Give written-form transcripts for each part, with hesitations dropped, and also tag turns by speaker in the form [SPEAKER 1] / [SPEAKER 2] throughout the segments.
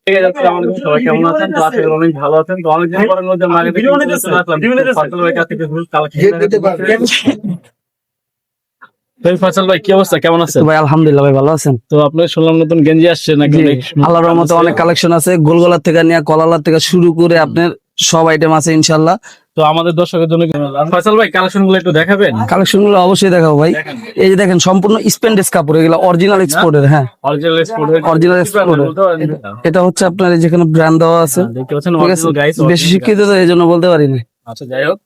[SPEAKER 1] ঠিক আছে, আসসালামু আলাইকুম। সবাই কেমন আছেন? তো আশা করি অনেক ভালো আছেন। তো অনেকদিন পরে নতুন মার্কেটে চলে আসলাম। ফয়সাল ভাইয়ের কাছ থেকে ফুল কালেকশন। ফয়সাল ভাই, কি অবস্থা, কেমন আছেন?
[SPEAKER 2] ভাই আলহামদুলিল্লাহ, ভাই ভালো আছেন?
[SPEAKER 1] তো আপনার শুনলাম নতুন গেঞ্জি আসছে নাকি?
[SPEAKER 2] জি, আল্লাহর রহমতে অনেক কালেকশন আছে, গোলগলার থেকে নিয়ে কলালার থেকে শুরু করে আপনার সব আইটেম আছে ইনশাআল্লাহ।
[SPEAKER 1] তো আমাদের দর্শকের জন্য ফয়সাল ভাই কালেকশন গুলো একটু দেখাবেন?
[SPEAKER 2] কালেকশন গুলো অবশ্যই দেখাবো ভাই। এই যে দেখেন সম্পূর্ণ স্প্যান্ডেক্স কাপড়, এগুলো অরিজিনাল এক্সপোর্টের। হ্যাঁ,
[SPEAKER 1] অরিজিনাল
[SPEAKER 2] অরিজিনাল এক্সপোর্টের। এটা হচ্ছে আপনার যেখানে ব্র্যান্ড দেওয়া আছে,
[SPEAKER 1] দেখতে পাচ্ছেন,
[SPEAKER 2] ঠিক আছে?
[SPEAKER 1] Original guys.
[SPEAKER 2] বেশি শিক্ষিত তো এই জন্য বলতে পারি না।
[SPEAKER 1] আচ্ছা, যাই হোক,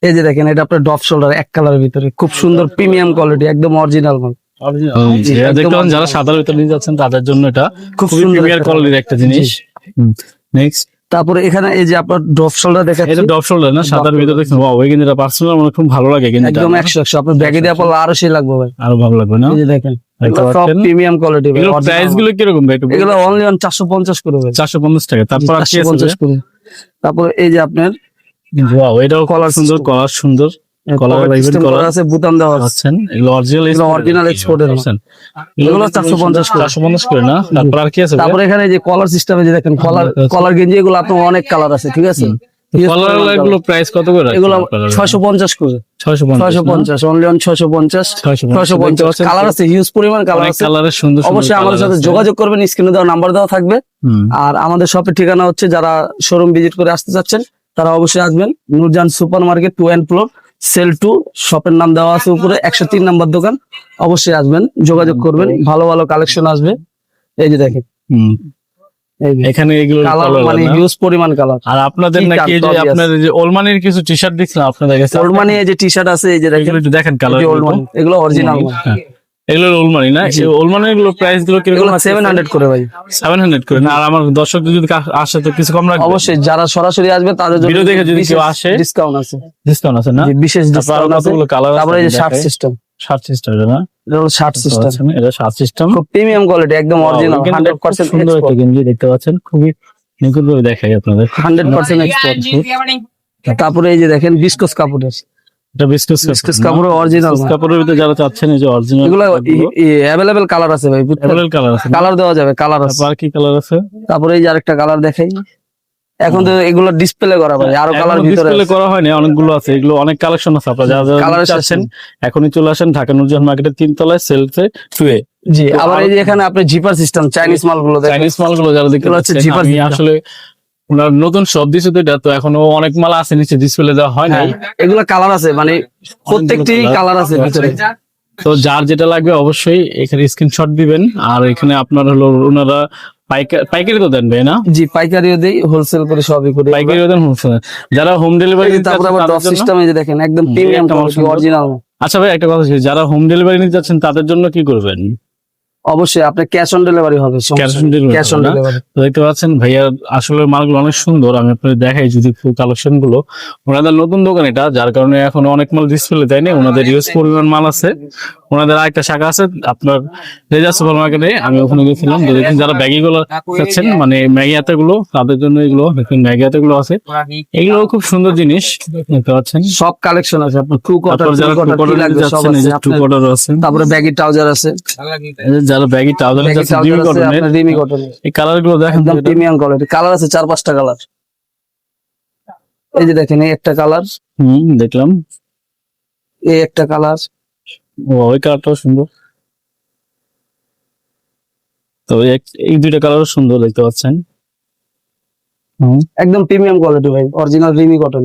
[SPEAKER 2] এই যে দেখেন, এটা আপনার ডপ শোল্ডার এক কালারের ভিতরে, খুব সুন্দর প্রিমিয়াম কোয়ালিটি, একদম অরিজিনাল মাল।
[SPEAKER 1] যারা সাদার ভিতরে নিয়ে যাচ্ছেন তাদের জন্য এটা
[SPEAKER 2] খুব
[SPEAKER 1] খুবই
[SPEAKER 2] সুন্দর
[SPEAKER 1] প্রিমিয়ার কোয়ালিটির একটা জিনিস। নেক্সট,
[SPEAKER 2] তারপরে এখানে এই যে আপনার ডপ শোল্ডার দেখাচ্ছি,
[SPEAKER 1] এটা ডপ শোল্ডার না, সাদার ভিতরে দেখছেন, ওয়াও, এই কিন্তু পার্সোনাল আমার খুব ভালো লাগে কিন্তু
[SPEAKER 2] একদম 100 আপনার ব্যাগে দিয়ে পড়লে আরো সেই লাগবে ভাই,
[SPEAKER 1] আরো ভালো লাগবে না?
[SPEAKER 2] এই যে দেখেন সব প্রিমিয়াম কোয়ালিটি ভাই।
[SPEAKER 1] এগুলো প্রাইস গুলো কিরকম ভাই?
[SPEAKER 2] এগুলো অনলি অন 450 করে ভাই,
[SPEAKER 1] 450 টাকা। তারপর আর কি আছে?
[SPEAKER 2] 450 করে। তারপর এই যে আপনার
[SPEAKER 1] ওয়াও, এটাও কলার সুন্দর, কলার সুন্দর, কলার লাইভের কলার
[SPEAKER 2] আছে, বুতাম দেওয়া আছে।
[SPEAKER 1] আছেন। এগুলো
[SPEAKER 2] অরিজিনাল এক্সপোর্টের
[SPEAKER 1] আছেন,
[SPEAKER 2] এগুলো 450 করে।
[SPEAKER 1] 450 করে না? তারপর আর কি আছে?
[SPEAKER 2] তারপর এখানে যে কলার সিস্টেমে যে দেখেন কলার গেঞ্জি, এগুলো আপনার অনেক কালার আছে, ঠিক আছে?
[SPEAKER 1] কলার লাইভগুলো প্রাইস কত করে?
[SPEAKER 2] এগুলো 650 করে। 650 অনলি অন 650 কালার আছে, হিউজ পরিমাণ কালার আছে।
[SPEAKER 1] কালারের সুন্দর।
[SPEAKER 2] অবশ্যই আমাদের সাথে যোগাযোগ করবেন, স্ক্রিনে দেওয়া নাম্বার দেওয়া থাকবে। আর আমাদের শপের ঠিকানা হচ্ছে, যারা শোরুম ভিজিট করে আসতে চাচ্ছেন তারা অবশ্যই আসবেন, নূরজাহান সুপার মার্কেট 2 এন্ড ফ্লোর, সেল 2। শপের নাম দেওয়া আছে উপরে, 103 নাম্বার দোকান। অবশ্যই আসবেন, যোগাযোগ করবেন, ভালো ভালো কালেকশন আসবে। এই যে দেখেন,
[SPEAKER 1] এখানে এগুলো
[SPEAKER 2] কালার মানে হিউজ পরিমাণ কালার।
[SPEAKER 1] আর আপনাদের নাকি এই যে আপনার যে ওলমানির কিছু টি শার্ট দেখছিলাম আপনাদের কাছে,
[SPEAKER 2] ওলমানি এই যে টি শার্ট আছে, এই যে দেখেন,
[SPEAKER 1] একটু দেখেন কালার।
[SPEAKER 2] এগুলো অরিজিনাল,
[SPEAKER 1] এগুলো ওলমানি না? ওলমানির এগুলো প্রাইস গুলো কিরকম?
[SPEAKER 2] 700 করে ভাই,
[SPEAKER 1] 700 করে না? আর আমার দর্শক যদি আসে তো কিছু কম রাখবেন?
[SPEAKER 2] অবশ্যই, যারা সরাসরি আসবে তাদের জন্য
[SPEAKER 1] ভিডিও দেখে যদি কেউ আসে
[SPEAKER 2] ডিসকাউন্ট আছে।
[SPEAKER 1] ডিসকাউন্ট আছে না?
[SPEAKER 2] বিশেষ ডিসকাউন্ট আছে। তারপরে এই যে শার্ট সিস্টেম,
[SPEAKER 1] শার্ট সিস্টেম না?
[SPEAKER 2] এটা হলো শার্ট সিস্টেম,
[SPEAKER 1] এটা শার্ট সিস্টেম,
[SPEAKER 2] খুব প্রিমিয়াম কোয়ালিটি, একদম অরিজিনাল 100%
[SPEAKER 1] সুন্দর একটা গেঞ্জি দেখতে পাচ্ছেন, খুবই নিখুঁত ভাবে দেখাই আপনাদের,
[SPEAKER 2] 100% এক্সপোর্ট। তারপরে এই যে দেখেন বিস্কস কাপড়ের,
[SPEAKER 1] এটা বিস্কুস
[SPEAKER 2] কাপড় অরিজিনাল।
[SPEAKER 1] কাপড়ের ভিতরে যারা চাচ্ছেন এই যে অরিজিনাল,
[SPEAKER 2] এগুলো अवेलेबल কালার আছে ভাই,
[SPEAKER 1] অ্যাভেলেবল কালার আছে,
[SPEAKER 2] কালার দেওয়া যাবে, কালার আছে।
[SPEAKER 1] আর কি কালার আছে?
[SPEAKER 2] তারপরে এই যে আরেকটা কালার দেখাই, এখন তো এগুলো ডিসপ্লে করা ভাই, আরো কালার ভিতরে
[SPEAKER 1] ডিসপ্লে করা হয়নি, অনেকগুলো আছে, এগুলো অনেক কালেকশন আছে। আপনারা যারা
[SPEAKER 2] কালার
[SPEAKER 1] চাচ্ছেন এখনই চলে আসেন ঢাকা নূরজাহান মার্কেটের 3 তলায়, সেলফে 2 এ।
[SPEAKER 2] জি, আবার এই যে এখানে আপনি জিপার সিস্টেম, চাইনিজ মালগুলো দেখেন,
[SPEAKER 1] চাইনিজ মালগুলো যারা দেখতে পাচ্ছেন, আমি আসলে ওনার নতুন সব দিছে তো, এটা তো এখনো অনেক মাল আছে নিচে, ডিসপ্লে দেওয়া হয় নাই।
[SPEAKER 2] এগুলো কালার আছে, মানে প্রত্যেকটি কালার আছে ভিতরে।
[SPEAKER 1] তো যার যেটা লাগবে অবশ্যই এখানে স্ক্রিনশট দিবেন। আর এখানে আপনার হলো ওনারা পাইকারি তো দেন ভাই না?
[SPEAKER 2] জি, পাইকারিও দেই, হোলসেল করে সবই করি,
[SPEAKER 1] পাইকারিও দেন, হোলসেল। যারা হোম ডেলিভারি,
[SPEAKER 2] তারপর আবার ডপ সিস্টেম, এই যে দেখেন একদম প্রিমিয়াম কোয়ালিটি, অরিজিনাল।
[SPEAKER 1] আচ্ছা ভাই, একটা কথা ছিল, যারা হোম ডেলিভারি নিতে যাচ্ছেন তাদের জন্য কি করবেন?
[SPEAKER 2] অবশ্যই আপনার ক্যাশ অন ডেলিভারি হবে,
[SPEAKER 1] cash on delivery.
[SPEAKER 2] Cash on delivery.
[SPEAKER 1] দেখতে পাচ্ছেন ভাইয়া, আসলে মালগুলো অনেক সুন্দর। আমি আপনাদের দেখাই যদি ফুল কালেকশন গুলো। ওনাদের নতুন দোকান এটা, যার কারণে এখন অনেক মাল ডিসপ্লে দেয়নি। ওনাদের ইউজ পরিমাণ মাল আছে। ওনাদের আরেকটা শাখা আছে আপনার রেজা সুপার মার্কেটে, আমি ওখানে গেছিলাম। দেখুন, যারা ব্যাগি গুলো খাচ্ছেন, মানে ম্যাগি হাতে গুলো, তাদের জন্য এগুলো দেখুন, ম্যাগি হাতে গুলো আছে। এগুলো খুব সুন্দর জিনিস, দেখতে পাচ্ছেন
[SPEAKER 2] সব কালেকশন আছে আপনার, টু কটার,
[SPEAKER 1] যারা টু কটার যাচ্ছেন, এই যে টু কটার আছে।
[SPEAKER 2] তারপরে ব্যাগি ট্রাউজার আছে,
[SPEAKER 1] যারা ব্যাগি ট্রাউজার যাচ্ছেন,
[SPEAKER 2] রিমি কটন।
[SPEAKER 1] এই কালার গুলো দেখেন,
[SPEAKER 2] একদম প্রিমিয়াম কোয়ালিটি, কালার আছে 4-5টা কালার। এই যে দেখেন, এই একটা কালার,
[SPEAKER 1] দেখলাম,
[SPEAKER 2] এই একটা কালার,
[SPEAKER 1] ওই কালারটাও সুন্দর। তো এই দুইটা কালারও সুন্দর দেখতে পাচ্ছেন,
[SPEAKER 2] একদম প্রিমিয়াম কোয়ালিটি ভাই, অরিজিনাল রিমি কটন।